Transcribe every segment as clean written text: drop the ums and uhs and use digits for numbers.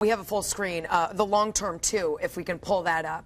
We have a full screen, the long-term too, if we can pull that up.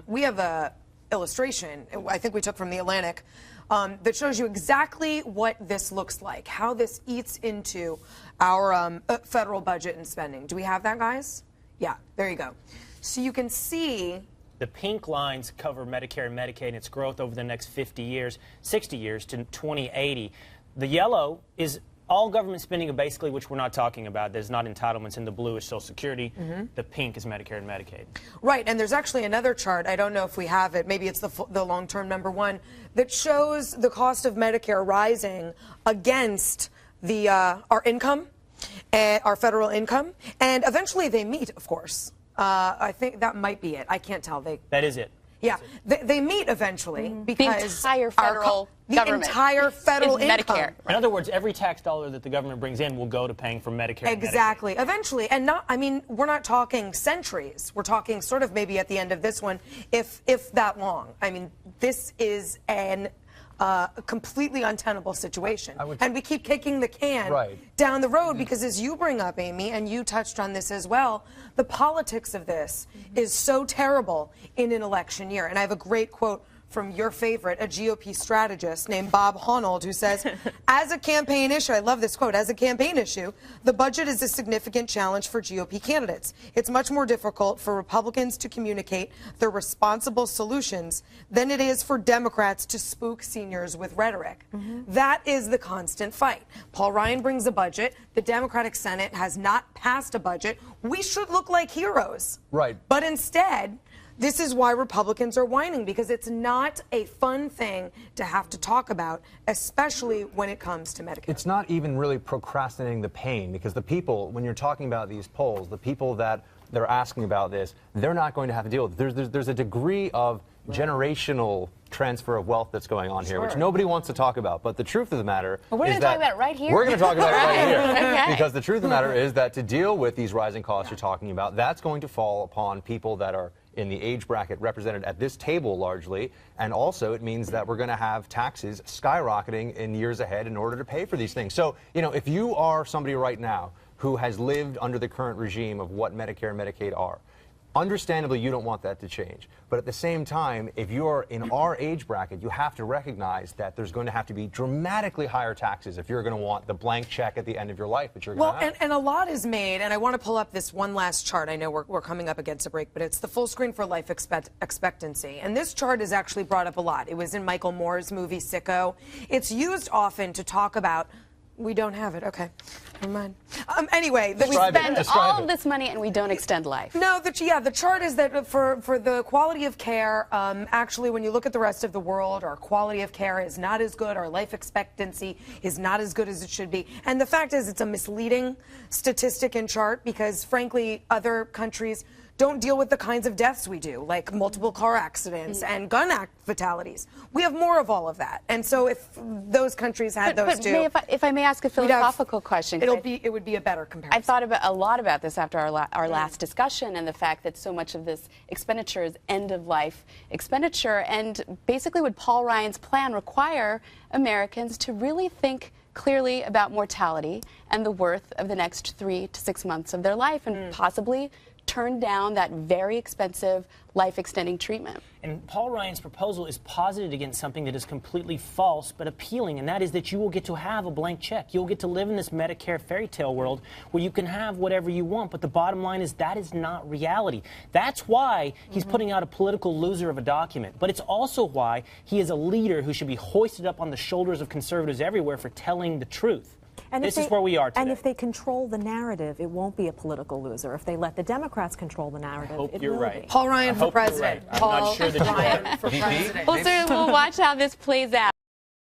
We have a illustration, I think we took from the Atlantic, that shows you exactly what this looks like, how this eats into our federal budget and spending. Do we have that, guys? Yeah, there you go. So you can see the pink lines cover Medicare and Medicaid and its growth over the next 50 years, 60 years to 2080. The yellow is all government spending, basically, which we're not talking about. There's not entitlements. In the blue is Social Security. The pink is Medicare and Medicaid. Right, and there's actually another chart, I don't know if we have it, maybe it's the long-term number one, that shows the cost of Medicare rising against the our income, our federal income, and eventually they meet, of course. I think that might be it. I can't tell. That is it. Yeah, they meet eventually because the entire federal government, the entire federal income. Medicare. In other words, every tax dollar that the government brings in will go to paying for Medicare. Exactly. And Medicaid. Eventually, and not. I mean, we're not talking centuries. We're talking sort of maybe at the end of this one, if that long. I mean, this is a completely untenable situation. And we keep kicking the can down the road because, as you bring up, Amy, and you touched on this as well, the politics of this is so terrible in an election year. And I have a great quote from your favorite, a GOP strategist named Bob Honnold, who says, as a campaign issue, I love this quote, as a campaign issue, the budget is a significant challenge for GOP candidates. It's much more difficult for Republicans to communicate their responsible solutions than it is for Democrats to spook seniors with rhetoric. That is the constant fight. Paul Ryan brings a budget. The Democratic Senate has not passed a budget. We should look like heroes. Right. But instead, this is why Republicans are whining, because it's not a fun thing to have to talk about, especially when it comes to Medicare. It's not even really procrastinating the pain, because the people, when you're talking about these polls, the people that they're asking about this, they're not going to have to deal with it. There's a degree of generational transfer of wealth that's going on here, which nobody wants to talk about. But the truth of the matter is that we're going to talk about it right here. We're going to talk about it right here. Because the truth of the matter is that to deal with these rising costs you're talking about, that's going to fall upon people that are in the age bracket represented at this table largely, and also it means that we're going to have taxes skyrocketing in years ahead in order to pay for these things. So, you know, if you are somebody right now who has lived under the current regime of what Medicare and Medicaid are, understandably, you don't want that to change. But at the same time, if you're in our age bracket, you have to recognize that there's going to have to be dramatically higher taxes if you're going to want the blank check at the end of your life that you're going to have. And a lot is made, and I want to pull up this one last chart. I know we're coming up against a break, but it's the full screen for life expectancy. And this chart is actually brought up a lot. It was in Michael Moore's movie Sicko. It's used often to talk about. We don't have it. Okay, never mind. Anyway, we spend all of this money and we don't extend life. No, the chart is that for the quality of care, actually, when you look at the rest of the world, our quality of care is not as good. Our life expectancy is not as good as it should be. And the fact is, it's a misleading statistic and chart because, frankly, other countries don't deal with the kinds of deaths we do, like multiple car accidents and gun fatalities. We have more of all of that. And so if those countries had those two... If I may ask a philosophical question. It would be a better comparison. I've thought a lot about this after our last discussion, and the fact that so much of this expenditure is end-of-life expenditure. And basically, would Paul Ryan's plan require Americans to really think clearly about mortality and the worth of the next 3 to 6 months of their life, and possibly turn down that very expensive life-extending treatment? And Paul Ryan's proposal is posited against something that is completely false but appealing, and that is that you will get to have a blank check. You'll get to live in this Medicare fairy tale world where you can have whatever you want, but the bottom line is that is not reality. That's why he's putting out a political loser of a document, but it's also why he is a leader who should be hoisted up on the shoulders of conservatives everywhere for telling the truth. And this is where we are today. And if they control the narrative, it won't be a political loser. If they let the Democrats control the narrative, it will be. Paul Ryan for president. I'm not sure that Ryan for president. We'll watch how this plays out.